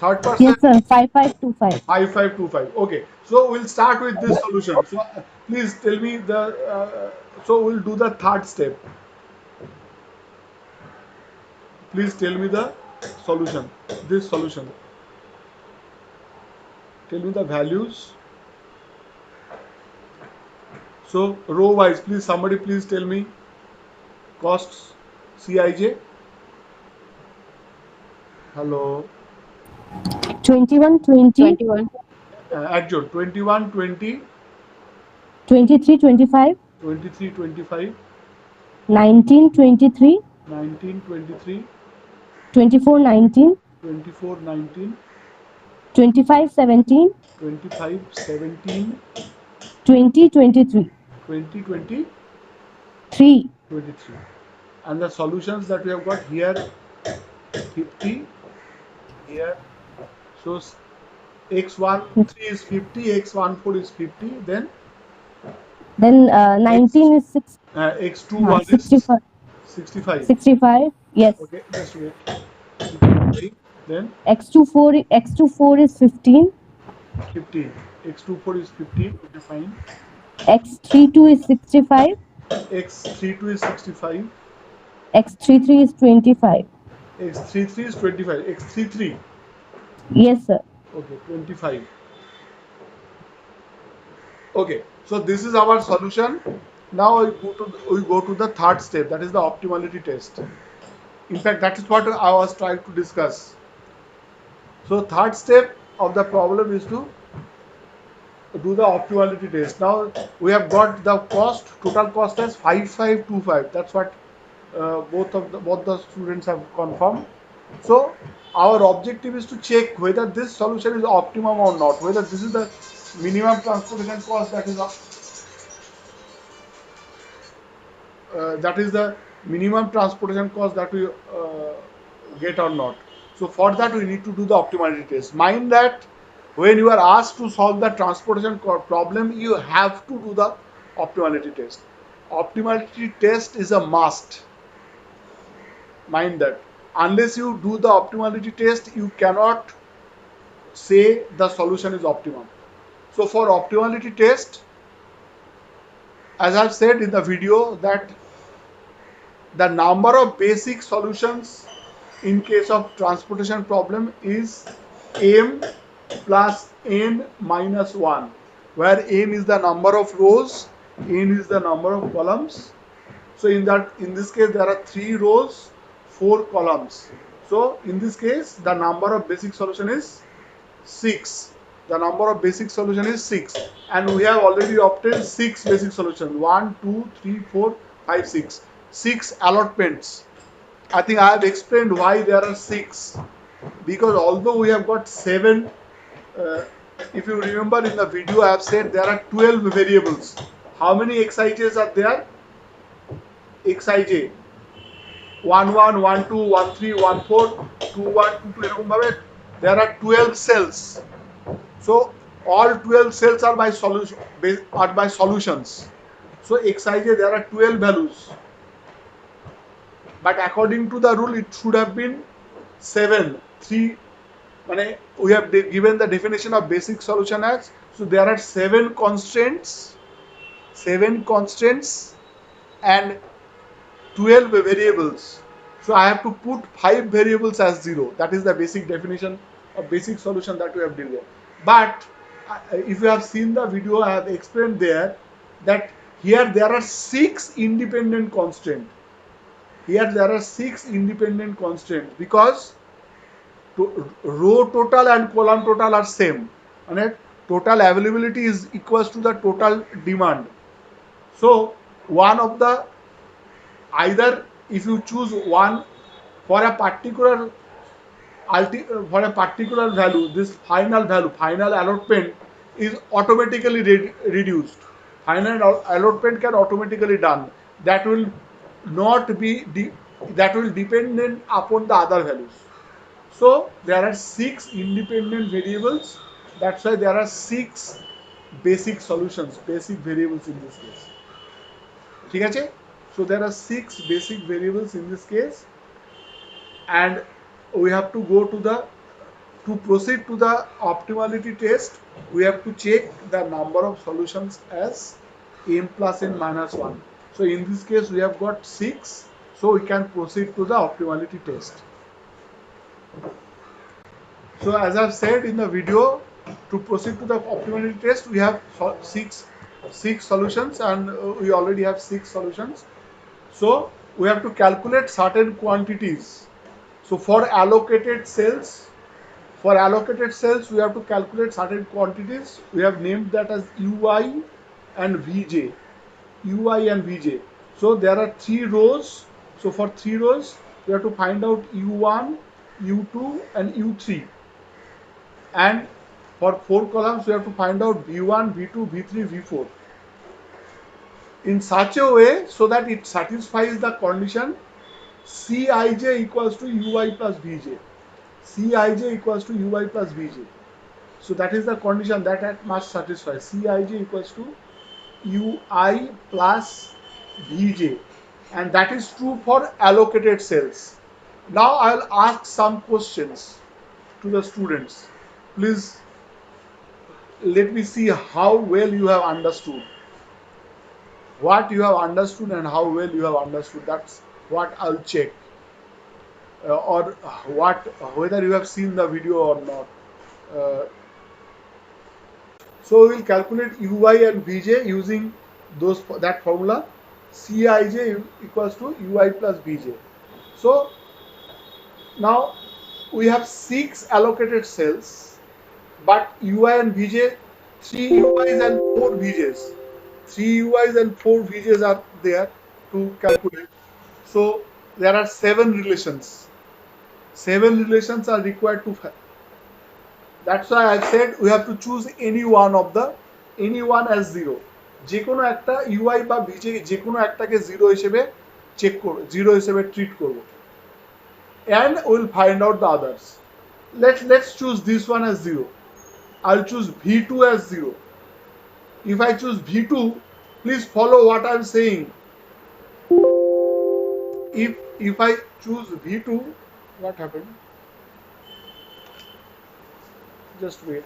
Third Yes, person, sir. 5525. 5525. Okay, so we'll start with this solution. So please tell me the. So we'll do the third step. Please tell me the solution. This solution. Tell me the values. So row wise, please somebody please tell me costs Cij. Hello. 2120, 21. Actual 21, 20, 23 25, 23, 25, 19 23, 19, 23, 24 19, 24, 19, 25 17, 25, 17, 20 23. 20, 20, 3. 23. And the solutions that we have got here 50 here. So x13 is 50, x14 is 50, then Then x 19 is 6, x21 is 65. 65. 65. Yes. Okay, just wait. 65. Then X24 is 15. 15. X24 is 15. Okay, fine. X32 is 65. X32 is 65. X33 is 25. X33 is 25. X33. Yes, sir. Okay, 25. Okay, so this is our solution. Now we go to the third step, that is the optimality test. In fact, that is what I was trying to discuss. So third step of the problem is to do the optimality test. Now we have got the total cost as 5525. That's what both the students have confirmed. So our objective is to check whether this solution is optimum or not, whether this is the minimum transportation cost that is the minimum transportation cost that we get or not. So for that we need to do the optimality test. Mind that when you are asked to solve the transportation problem, you have to do the optimality test. Optimality test is a must. Mind that. Unless you do the optimality test, you cannot say the solution is optimum. So for optimality test, as I've said in the video, that the number of basic solutions in case of transportation problem is m plus n minus 1, where n is the number of rows, n is the number of columns. So in this case there are 3 rows, 4 columns. So in this case the number of basic solution is 6. The number of basic solution is 6, and we have already obtained 6 basic solutions. 1 2 3 4 5 6, 6 allotments. I think I have explained why there are 6, because although we have got 7, uh, if you remember in the video I have said there are 12 variables. How many xij's are there? Xij 1 1 1 2 1 3 1 4 2 1 2 2 এরকম ভাবে there are 12 cells. So all 12 cells are by solutions. So xij there are 12 values, but according to the rule it should have been 7 3. মানে we have given the definition of basic solution as, so there are 7 constants and 12 variables. So I have to put 5 variables as 0. That is the basic definition of basic solution that we have delivered. But if you have seen the video, I have explained there that here there are 6 independent constants. Here there are 6 independent constants because row total and column total are same. And total availability is equals to the total demand. So one of the, either if you choose one for a particular value, this final value, final allotment is automatically reduced. Final allotment can automatically done. That will not be that will dependent upon the other values. So there are 6 independent variables. That's why there are 6 basic solutions, basic variables in this case. ঠিক আছে? So there are 6 basic variables in this case, and we have to go to the To proceed to the optimality test, we have to check the number of solutions as m plus n minus 1. So in this case, we have got 6. So we can proceed to the optimality test. So as I've said in the video, to proceed to the optimality test, we have six solutions, and we already have 6 solutions. So we have to calculate certain quantities. So for allocated cells, we have to calculate certain quantities. We have named that as UI and VJ. UI and VJ. So there are 3 rows. So for 3 rows, we have to find out U1, U2, and U3. And for 4 columns, we have to find out V1, V2, V3, V4 in such a way so that it satisfies the condition Cij equals to Ui plus Vj. Cij equals to Ui plus Vj. So that is the condition that it must satisfy. Cij equals to Ui plus Vj, and that is true for allocated cells. Now I'll ask some questions to the students. Please let me see how well you have understood. What you have understood and how well you have understood. That's what I'll check. Or whether you have seen the video or not. Uh, so we will calculate Ui and Vj using that formula. Cij equals to Ui plus Vj. So now we have 6 allocated cells, but Ui and Vj, 3 Uis and 4 Vjs. 3 Uis and 4 Vjs are there to calculate. So there are 7 relations. 7 relations are required to. That's why I said we have to choose any one as 0. যে কোনো একটা UI বা VJ যে কোনো একটাকে 0 হিসেবে check করব, 0 হিসেবে ট্রিট করব, and we'll find out the others. Let's choose this one as 0. I'll choose V2 as 0. If I choose V2, please follow what I'm saying. If I choose V2, what happened? Just wait,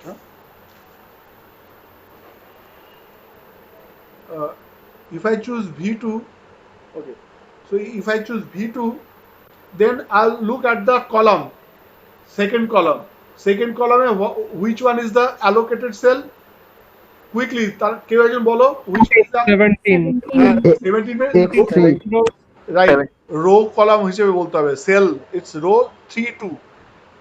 if I choose V2, okay, so if I choose V2, then I'll look at the column, second column, which one is the allocated cell? Quickly, কেউ একজন বলো, which is the 17. 17 X3. right, row column হিসেবে বলতে হবে, cell, it's row 32.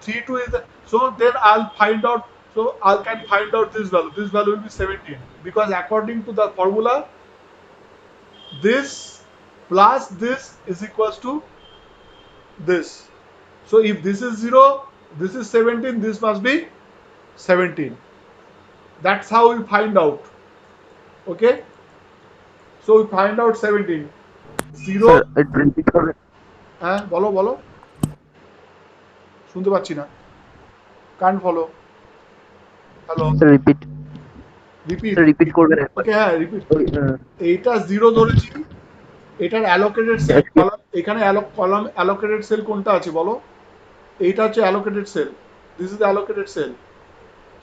32 is the, so then I'll find out, so I can find out this value will be 17, because according to the formula, this plus this is equals to this. So if this is 0, this is 17, this must be 17. That's how we find out. Okay, so we find out 17. 0, হ্যাঁ বলো শুনতে পাচ্ছি না, can't follow. Hello, repeat করবেন। ওকে, হ্যাঁ repeat. এইটা 0 ধরেছি, এটার অ্যালোকেটেড সেল কলাম, এখানে কলাম অ্যালোকেটেড সেল কোনটা আছে বলো? এইটা হচ্ছে allocated cell, this is allocated cell.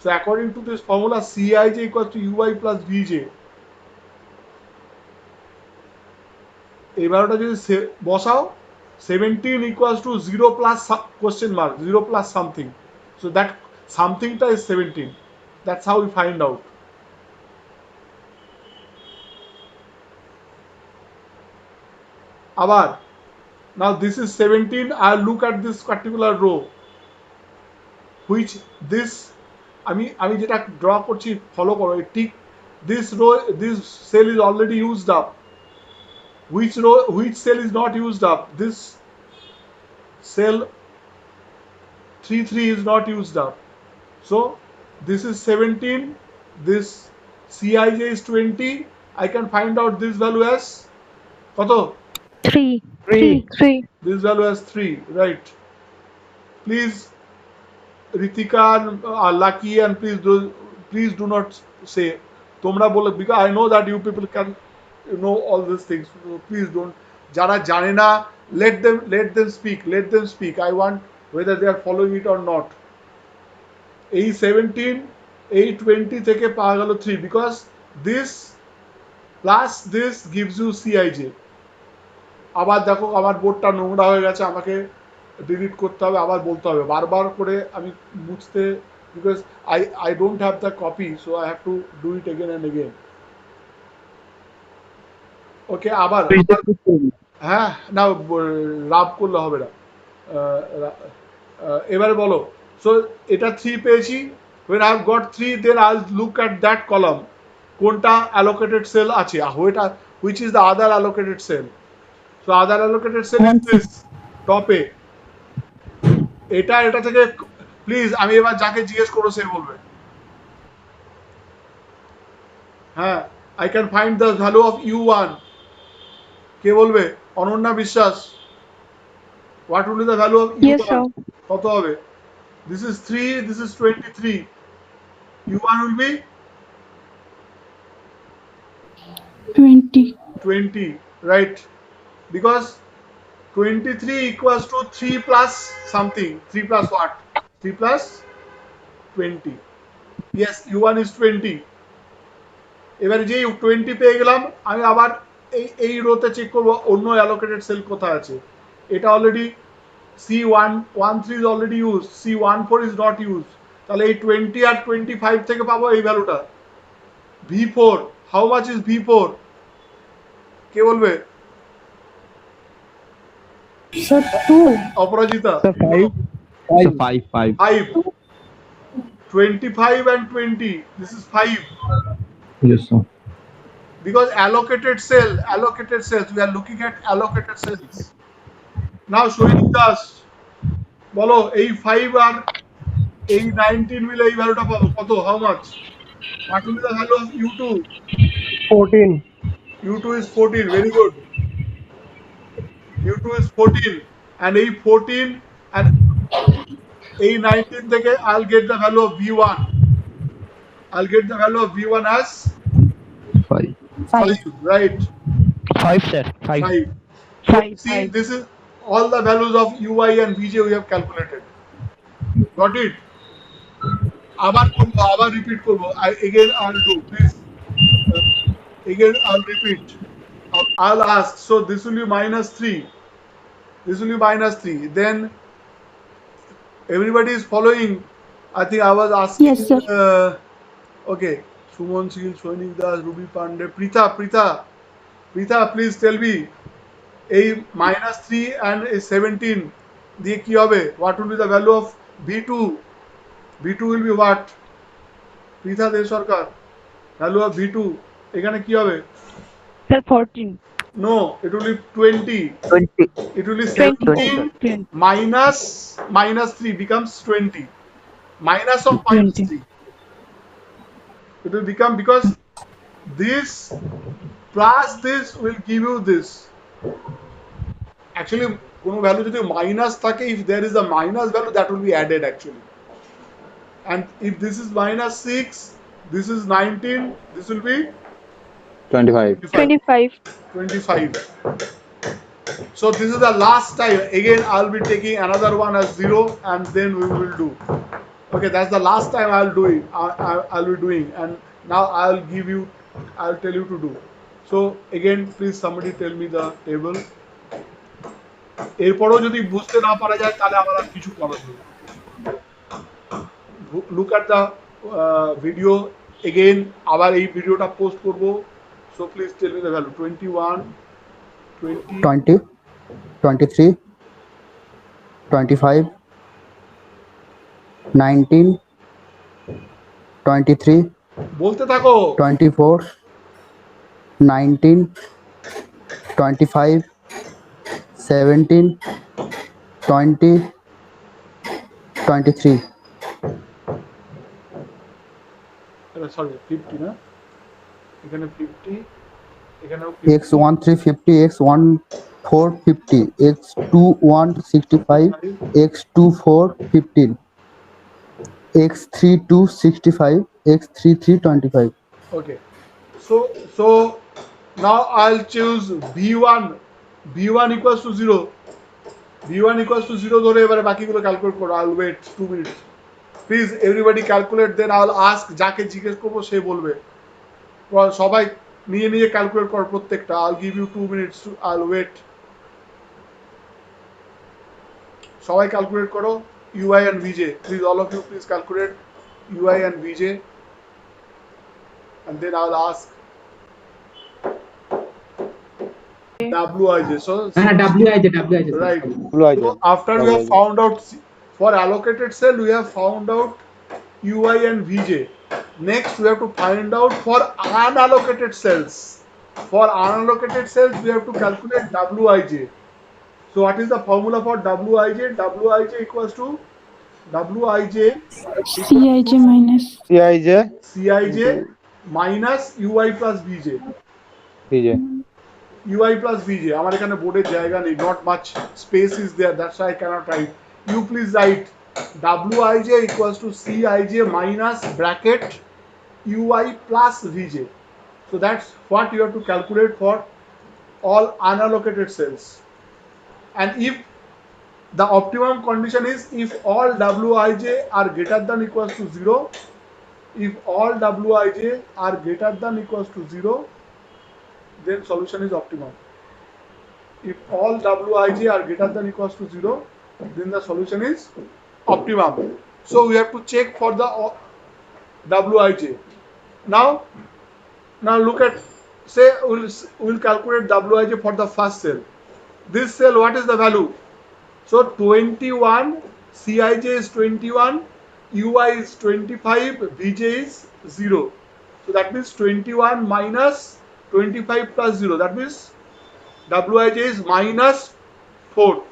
So according to this formula Cij equal to Ui plus Vj, এই বারোটা যদি বসাও, 17 equals to 0 plus question mark, 0 plus something. So that somethingটা is 17. That's how we find out. আবার, now this is 17. I'll look at this particular row, which this আমি যেটা draw করছি follow করো, ঠিক this row, this cell is already used up. Which cell is not used up? This cell 33 is not used up. So this is 17, this Cij is 20. I can find out this value as কত? 3. This value as 3, right? Please, Ritika and Lucky, and please do not say তোমরা বলে, because I know that you people can know all these things. So please don't. যারা জানে না, let them speak. I want whether they are following it or not. এই 17 এই 20 থেকে পাওয়া গেল 3 because this plus this gives you CIJ. আবার দেখো আমার বোর্ডটা নোংরা হয়ে গেছে, আমাকে ডিলিট করতে হবে, আবার বলতে হবে বারবার করে আমি মুছতে, because I don't have the copy, so I have to do it again and again. Okay, আবার হ্যাঁ না, লাভ করলে হবে না। এবারে বলো, সো এটা 3 পেয়েছি, when I have got 3 then I'll look at that column কোনটা allocated cell আছে, which is the other allocated cell. So other allocated cell is this top A. এটা থেকে প্লিজ আমি এবার যাকে জিজ্ঞেস করবো সে বলবে। হ্যাঁ, I can find the value of U1. কে বলবে? অনন্যা বিশ্বাস। What will be the value of U1? Yes, sir. কত হবে? This is 3, this is 23. U1 will be 20. 20, right? Because 23 equals to 3 plus something. 3 plus what? 3 plus 20. Yes, U1 is 20. এবারে যে 20 পেয়ে গেলাম, আমি আবার এই রোতে চেক করব অন্য অ্যালোকেটেড সেল কোথায় আছে। এটা already C113 is already used, C14 is not used, তাহলে এই 20 আর 25 থেকে পাবো এই ভ্যালুটা। V4, how much is V4? কে বলবে? So 2. Aparajita? 5. 5. 25 and 20, this is 5. Yes, sir. Because allocated cells, we are looking at allocated cells. Now showing us, বলো এই 5 আর এই 19 মিলে এই ভ্যালুটা পাবো কত, how much? What will be the value of U2? 14. U2 is 14, very good. U2 is 14 and এই 14 and এই 19 থেকে I'll get the value of V1. I'll get the value of V1 as 5. 5, right? 5, sir. 5. 5. See, this is all the values of UI and VJ we have calculated. Got it? আবার করবো, আবার repeat করবো। Again I'll do, please. Again I'll repeat. I'll ask. So this will be -3. This will be -3. Then everybody is following. I think I was asking. Yes, sir. Okay. Suman Sil, Soinik Das, Ruby Pandey, Pritha, please tell me. এই -3 and 17 দিয়ে কি হবে? What will be the value of V2? V2 will be what? Pritha they Sarkar, value of V2 এখানে কি হবে? Sir, 14. No, it will be 20. 20. It will be 20. 17 -3 becomes 20. Minus of -3. It will become, because this plus this will give you this. Actually, কোনো value যদি minus থাকে, if there is a minus value, that will be added actually. And if this is -6, this is 19, this will be 25. 25. So this is the last time. Again, I'll be taking another one as 0, and then we will do. Okay, that's the last time I'll do it. I'll be doing, and now I'll tell you to do. So again, please somebody tell me the table. এরপরও যদি বুঝতে না পারা যায় তাহলে আমার আর কিছু করার নেই। Look at the video again. আবার এই ভিডিওটা পোস্ট করব। So please tell me the value. 21, 20, 20, 23, 25, 19, 23, বলতে থাকো। 24, 19, 25, 17, 20, 23. সরি 50 না, এখানে 50, এখানেও X13 50, X14 50, X21 65, X24 15, X32 65, X33 25. Okay. So now I'll choose V1. V1 equals to 0. V1 equals to 0 ধরে এবারে বাকিগুলো ক্যালকুলেট করো। I'll wait 2 minutes. Please everybody calculate, then I will ask, যাকে জিজ্ঞেস করবো সে বলবে। সবাই নিয়ে নিয়ে ক্যালকুলেট কর প্রত্যেকটা। আই উইল গিভ ইউ 2 মিনিটস, আই উইল ওয়েট। সবাই ক্যালকুলেট করো UI and VJ, please all of you please calculate UI and VJ, and then I will ask WIJ. So WIJ. right. So after we have found out for allocated cell, we have found out UI and VJ. Next, we have to find out for unallocated cells. For unallocated cells, we have to calculate WIJ. So what is the formula for WIJ? WIJ equals to WIJ CIJ minus. CIJ minus UI plus VJ. UI plus VJ. আমার এখানে বোর্ডের জায়গা নেই, not much space is there, that's why I cannot write. You please write WIJ equals to CIJ minus bracket UI plus VJ. So that's what you have to calculate for all unallocated cells. And if the optimum condition is if all WIJ are greater than equals to 0, if all WIJ are greater than equals to 0, then solution is optimum. If all WIJ are greater than equals to 0, then the solution is optimum. So we have to check for the WIJ. Now look at, say we'll calculate WIJ for the first cell. This cell, what is the value? So 21, CIJ is 21, UI is 25, VJ is 0. So that means 21 minus 25 plus 0. That means WIJ is minus 4.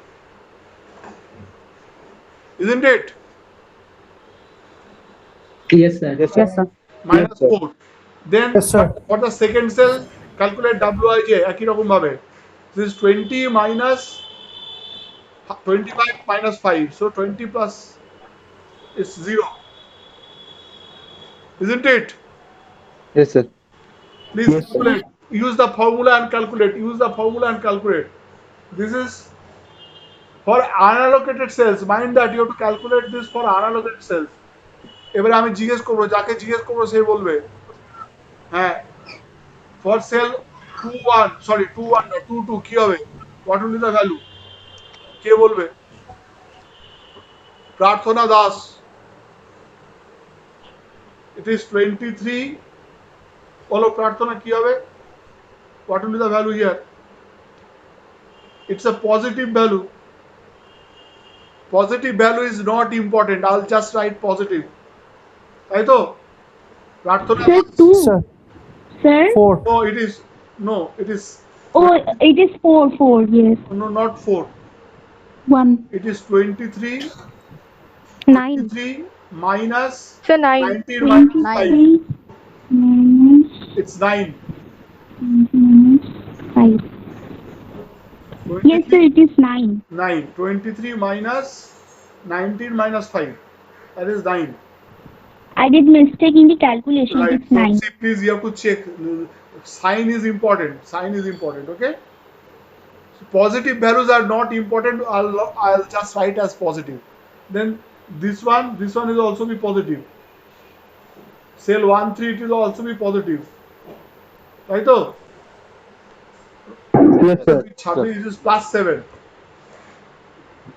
Isn't it? Yes, sir. Minus 4. Then Yes, sir. for the second cell, calculate WIJ একই রকম ভাবে. This is 20 minus 25 minus 5. So 20 plus is 0. Isn't it? Yes, sir. Please calculate. Use the formula and calculate. Use the formula and calculate. This is for unallocated cells. Mind that you have to calculate this for unallocated cells. এবারে আমি জিজ্ঞেস করবো, যাকে জিজ্ঞেস করবো সে বলবে। হ্যাঁ, for cell 21, sorry 21 না 22 কি হবে? What will be the value? কে বলবে? প্রার্থনা দাস। It is 23. বলো প্রার্থনা কি হবে? What will be the value here? It's a positive value. Positive value is not important. I'll just write positive. তাই তো? প্রার্থনা Sir, 2. Sir. Sir? 4. No, it is Oh, it is 4, yes. no, not 4. 1. It is 23. 9. 23 minus Sir, 9. 19 minus 5. Minus. It's 9. Minus 5. 23, Yes, sir, it is 9. 9. 23 minus 19 minus 5. That is 9. I did mistake in the calculation. Right. It's So 9. see, please, you have to check. Sign is important. Okay? So positive values are not important. I'll just write as positive. Then this one is also be positive. Cell 1, 3, it will also be positive. Right? Yes, sir. It is plus 7.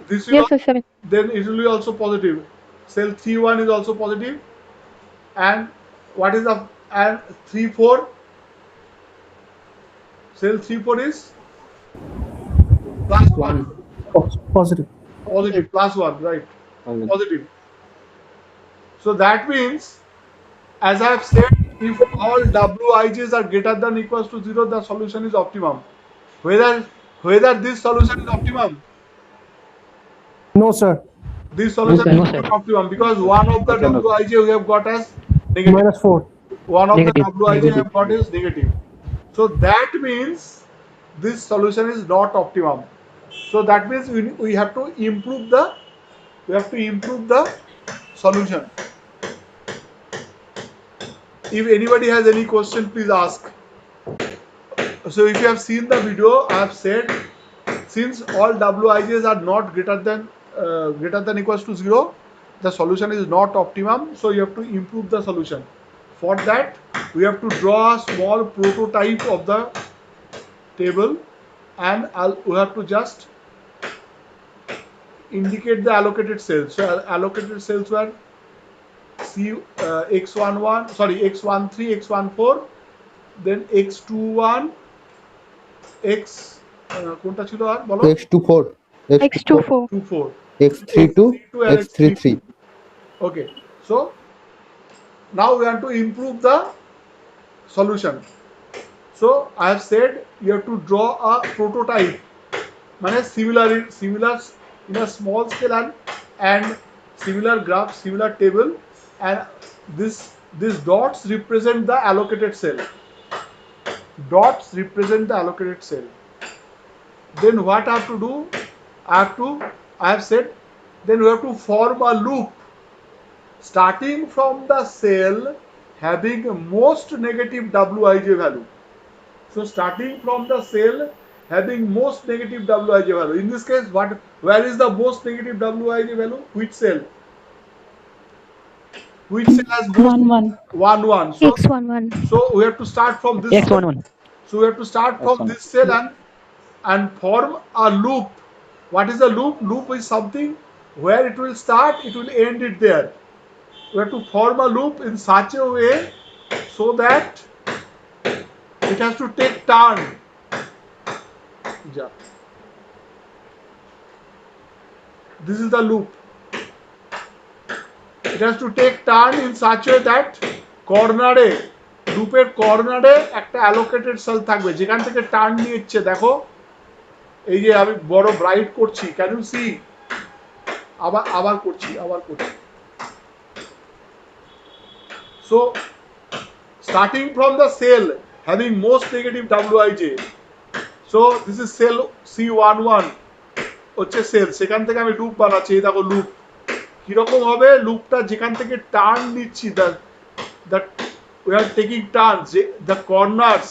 This will Yes, sir, 7. then it will be also positive. Cell 3, 1 is also positive. And what is the and 3, 4? Cell 3, 4 is plus 1. Positive. Positive, plus 1, right? Positive. So that means, as I have said, if all WIJs are greater than equals to 0, the solution is optimum. Whether this solution is optimum, No, sir. this solution No, is sir. not optimum because one of the WIJ we have got as negative. Minus 4. One of Negative. the WIJ we have got is negative. So that means this solution is not optimum. So that means we have to improve the solution. If anybody has any question, please ask. So if you have seen the video, I have said since all WIJs are not greater than equals to 0, the solution is not optimum, so you have to improve the solution. For that, we have to draw a small prototype of the table, and we have to just indicate the allocated cells. So allocated cells were x11, sorry, x13, x14, then x21, x কোনটা ছিল আর বলো? x24 X24. 24, x32 and x33 Okay, so now we want to improve the solution. So I have said you have to draw a prototype, মানে similar in a small scale and similar graph, similar table, and this dots represent the allocated cell. Dots represent the allocated cell. Then what I have to do? I have said, then we have to form a loop starting from the cell having most negative Wij value. So starting from the cell having most negative Wij value. In this case, where is the most negative Wij value? Which cell? Which cell has most? 1, 1. X11. So we have to start from this. X11. So we have to start from this cell and form a loop. What is a loop? Loop is something where it will start, it will end it there. We have to form a loop in such a way so that it has to take turn. Yeah. This is the loop. It has to take turn in such a way that কর্নারে লুপের কর্নারে একটা allocated sell থাকবে যেখান থেকে turn নিচ্ছে। দেখো এই যে আমি বড় ব্রাইট করছি, ক্যান ইউ সি? আবার করছি। So starting from the cell having most negative Wij, so this is cell C11 হচ্ছে সেল, সেখান থেকে আমি লুপ বানাচ্ছি। এই দেখো লুপ কিরকম হবে, লুপটা যেখান থেকে টার্ন নিচ্ছি, that we are taking turns, the corners.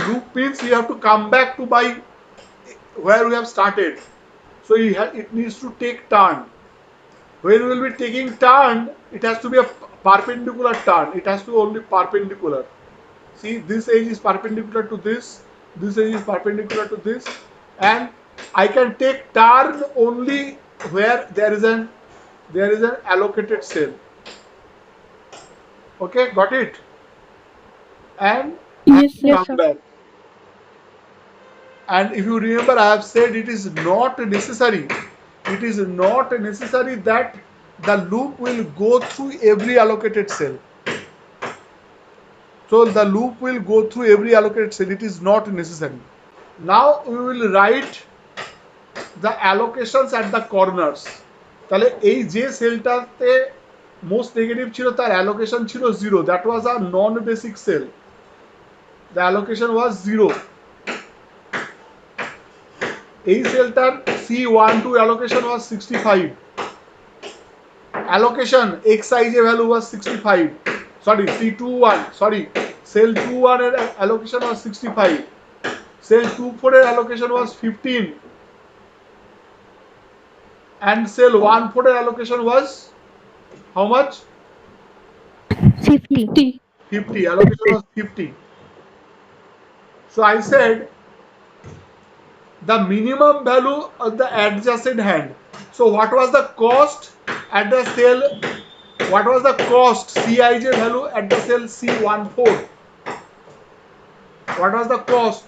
Loop means you have to come back to by where we have started. So it needs to take turn. When we will be taking turn, it has to be a perpendicular turn. It has to be only perpendicular. See, this edge is perpendicular to this edge is perpendicular to this, and I can take turn only where there is an allocated cell. Okay, got it? And Yes, come back. And if you remember, I have said it is not necessary. It is not necessary that the loop will go through every allocated cell. So the loop will go through every allocated cell. It is not necessary. Now we will write the allocations at the corners. তাহলে এই যে সেলটাতে most negative ছিল তার allocation ছিল 0. That was a non basic cell. The allocation was 0. এই সেলটার C12 allocation was 65. Allocation Xij value was 65. Sorry, C21, sorry, cell 21 এর allocation was 65. Cell 24 এর allocation was 15. And cell 14 allocation was how much? 50. 50. Allocation was 50. So I said the minimum value of the adjacent hand. So what was the cost at the cell? What was the cost Cij value at the cell C14? What was the cost?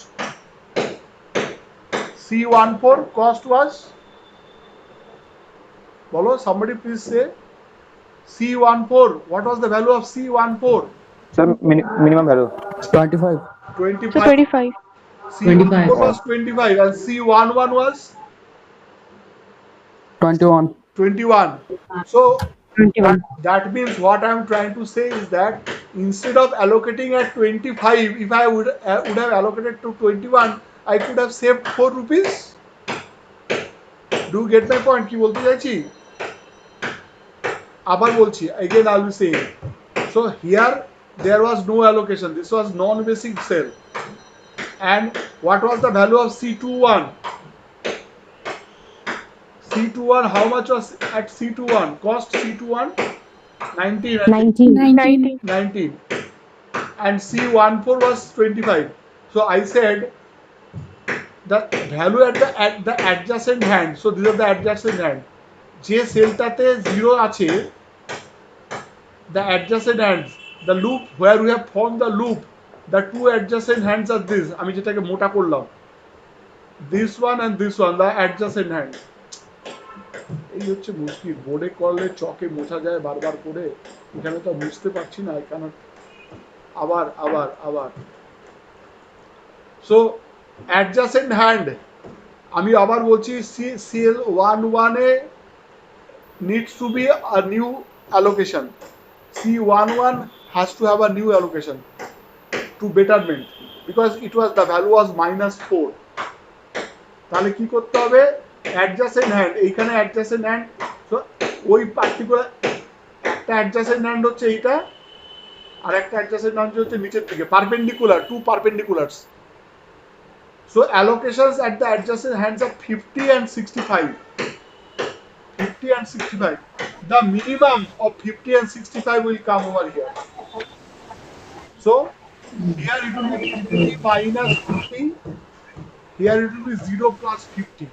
C14 cost was, Bolo, somebody please say. C14. What was the value of C14? Sir, minimum value. 25 25. So 25. C14 was 25 and C11 was 21 21. So 21. that means what I am trying to say is that instead of allocating at 25, if I would have allocated to 21, I could have saved 4 rupees. Do you get my point? কি বলতে চাইছি? আবার বলছি, again I will say. So here there was no allocation. This was non-basic cell. And what was the value of C21? C21, how much was at C21? Cost C21? 19. 19. 19. And C14 was 25. So I said the value at the adjacent hand. So these are the adjacent hand. যে সেলটাতে 0 আছে, the adjacent hands, the loop where we have formed the loop, the two adjacent hands are this. আমি যেটাকে মোটা করলাম, this one and this one, the adjacent hand. এই হচ্ছে মুশকিল, বোর্ডে করলে চকে মোছা যায় বারবার করে, এখানে তো বুঝতে পারছি না, এখানে আবার সো অ্যাডজাসেন্ট হ্যান্ড আমি আবার বলছি, CL11 A needs to be a new allocation. C11 has to have a new allocation to betterment because it was the value was -4. তাহলে কি করতে হবে, অ্যাডজাসেন্ট হ্যান্ড, এইখানে অ্যাডজাসেন্ট হ্যান্ড, সো ওই particular একটা অ্যাডজাসেন্ট হ্যান্ড হচ্ছে এইটা, আর একটা অ্যাডজাসেন্ট হ্যান্ড হচ্ছে নিচের দিকে, perpendicular, to perpendiculars. So allocations at the adjacent hands are 50 and 65. 50 and 65. The minimum of 50 and 65 will come over here. So here it will be 50 minus 50. Here it will be 0 plus 50.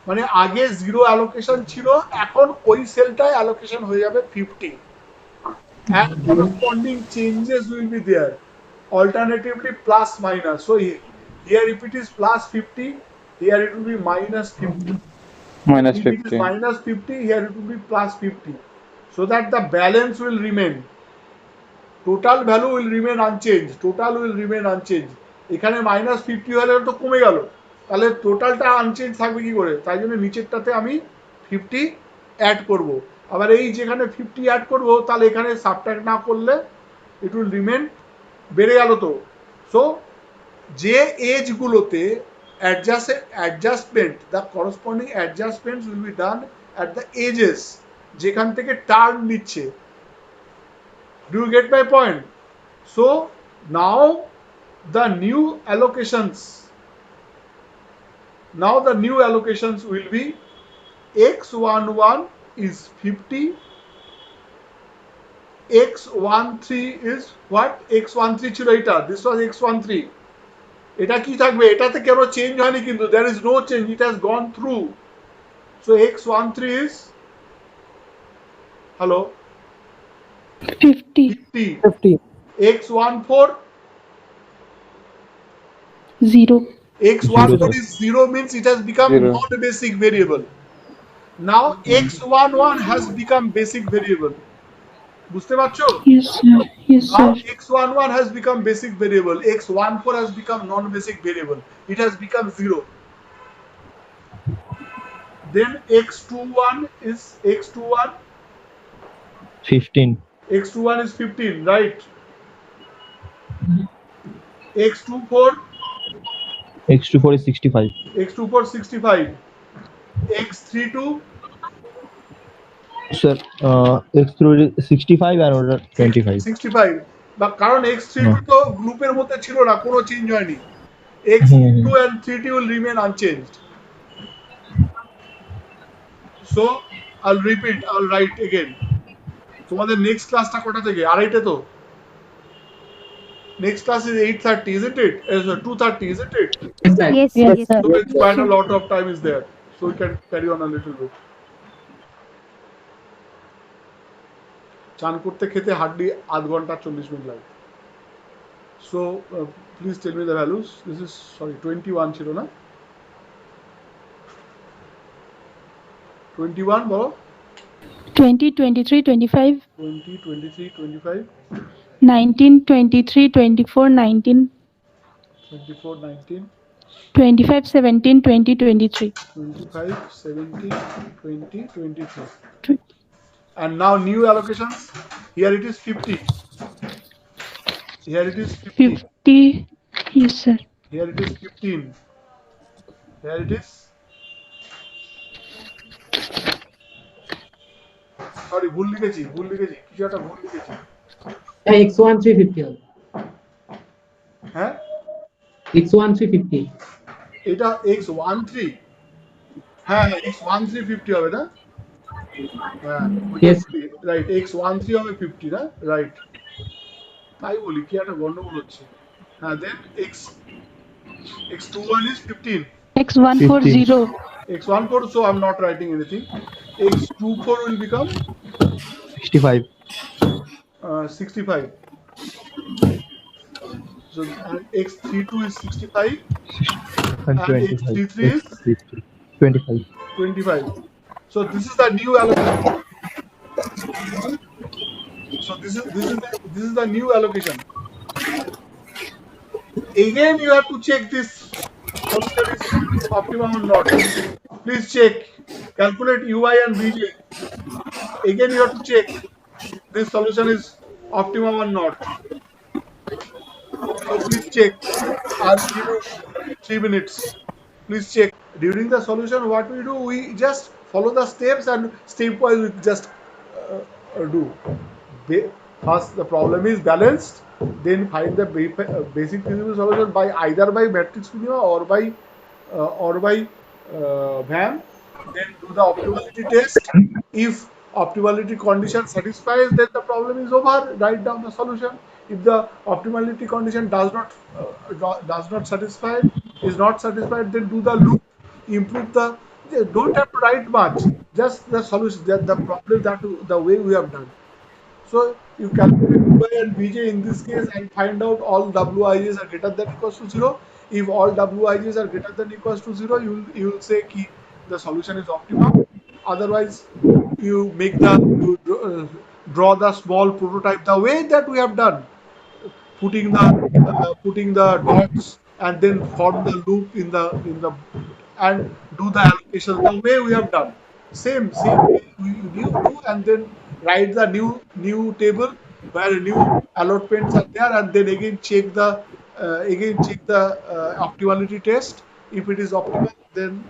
মানে আগে 0 allocation ছিল, এখন ওই সেলটায় allocation হয়ে যাবে 50. And corresponding changes will be there. Alternatively plus minus. So here if it is plus 50, here it will be minus 50. Minus If it is 50. minus 50, here it will be plus 50. So that the balance will remain. Total value will remain unchanged. Total will remain unchanged. এখানে minus 50 হলে তো কমে গেল, তাহলে টোটালটা unchange থাকবে কি করে? তাই জন্য নিচেরটাতে আমি 50 অ্যাড করব। আবার এই যেখানে 50 অ্যাড করব, তাহলে এখানে সাবট্রাক্ট না করলে ইট উইল রিমেন, বেড়ে গেল তো। সো যে এজগুলোতে adjustment, the corresponding adjustments will be done at the edges, যেখান থেকে টার্ন নিচ্ছে। Do you get my point? So now the new allocations will be x11 is 50, x13 is what? x13 ছিল এটা, this was x13, এটা কি থাকবে? এটাতে কেন চেঞ্জ হয়নি, কিন্তু there is no change, it has gone through. So x13 is, hello, 50. 50. x14 0. x14 is 0 means it has become Zero. non-basic variable. Now x11 has become basic variable. বুঝতে পারছো? Yes, sir. Yes, Now sir. x11 has become basic variable. x14 has become non-basic variable. It has become 0. Then x21 is 15. x21 is 15, right? x24 X24 is 65. x24 65. x32 Sir, X3 is 65 and order 25. 65, বা কারণ x32 তো গ্রুপের মধ্যে ছিল না, কোনো change হয়নি। x2 and 3t will remain unchanged. So I'll repeat, I'll write again. তোমাদের নেক্সট ক্লাসটা কটা থেকে? আড়াইটে তো? Next class is 8:30, isn't it? 2:30, isn't it? Yes, sir. Yes, Yes, yes, sir. So it's quite a lot of time is there. So we can carry on a little bit. চান করতে খেতে hardly আধ ঘন্টা 40 minute লাগে। So please tell me the values. This is, sorry, 21 ছিল না? 21 বলো। 20, 23, 25, 20, 23, 25, 19, 23, 24, 19, 24, 19, 25, 17, 20, 23. 25, 17, 20, 23. 20. And now new allocations. Here it is 50. Here it is 50. 50. Yes, sir. Here it is 15. Here it is. Sorry, ভুল লিখেছি, কিছু একটা ভুল লিখেছি। x13 50 হবে। হ্যাঁ, x13 50। এটা x13, হ্যাঁ x 1350 হবে না? হ্যাঁ ওইটাই Yes. বলি, রাইট, x 13 হবে 50 না, রাইট, তাই বলি কি একটা গন্ডগোল হচ্ছে। হ্যাঁ, দেন x x 21 is 15, X140. x 14, so I'm not writing anything. X 24 will become 65 65. So and x 32 is 65 and and x 25. 33 is 25. 25. So this is the new allocation. So this is the new allocation. Again, you have to check this solution is optimum or not. Please check. Calculate UI and VJ. Again, you have to check this solution is optimum or not. So please check. I'll give you 3 minutes. Please check. During the solution, what we do, we just follow the steps and stepwise we just do. First, the problem is balanced. Then find the basic feasible solution by either by matrix minima or by VAM. Then do the optimality test. If optimality condition satisfies, then the problem is over. Write down the solution. If the optimality condition does not satisfy, is not satisfied, then do the loop. Improve the. Don't have to write much. Just the solution. The problem that the way we have done. So you calculate UI and VJ in this case and find out all Wij's are greater than equals to 0. If all Wij's are greater than equals to 0, you will say ki the solution is optimum. Otherwise, you draw the small prototype the way that we have done, putting the dots and then form the loop in the and do the allocation the way we have done. Same way you do, and then write the new table where new allotments are there, and then again check the optimality test. If it is optimal, then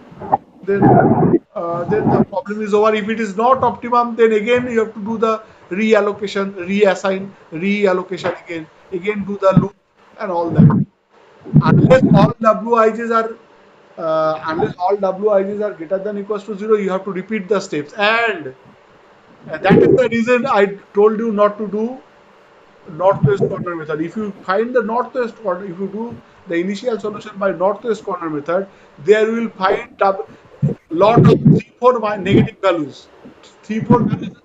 the problem is over. If it is not optimum, then again you have to do the reallocation, reallocation again do the loop and all that. Unless all Wij's are greater than equals to 0, you have to repeat the steps. And that is the reason I told you not to do northwest corner method. If you find the northwest corner, if you do the initial solution by northwest corner method, there you will find lot of 3-4 negative values. 3-4 values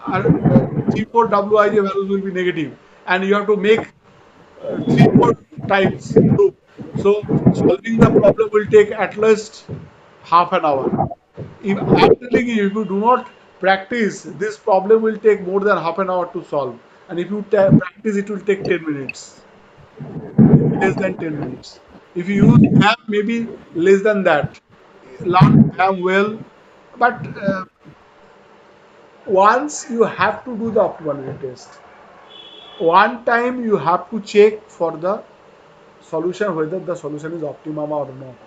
are 3-4 Wij values will be negative, and you have to make 3-4 times loop. So solving the problem will take at least half an hour. If I'm telling you, if you do not practice, this problem will take more than half an hour to solve. And if you practice, it will take 10 minutes, less than 10 minutes. If you use VAM, maybe less than that. Learn VAM well, but once you have to do the optimality test. One time you have to check for the solution whether the solution is optimum or not.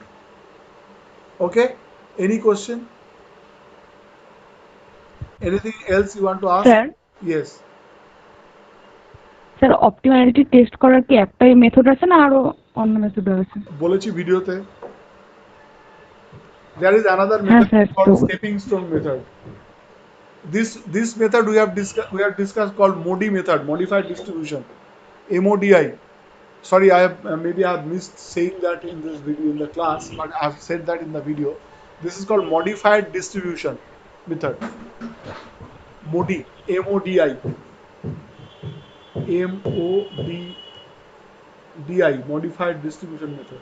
Okay? Any question? Anything else you want to ask? Sir Yes. Sir optimality test করার কি একটাই method আছে না আরো অন্য method আছে? বলেছি ভিডিওতে। There is another হ্যাঁ method স্যার, called তো stepping stone method. This method we have discussed called MODI method, modified distribution, MODI. Sorry, I have missed saying that in this video in the class, but I have said that in the video. This is called modified distribution method. MODI, MODI, MODI, modified distribution method.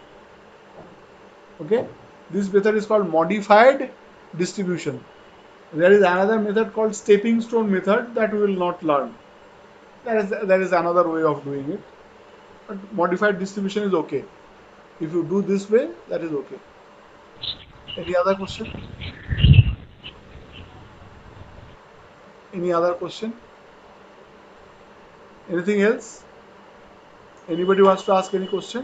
Okay, this method is called modified distribution. There is another method called stepping stone method that we will not learn. That is another way of doing it. But modified distribution is okay. If you do this way, that is okay. Any other question? Any other question? Anything else? Anybody wants to ask any question?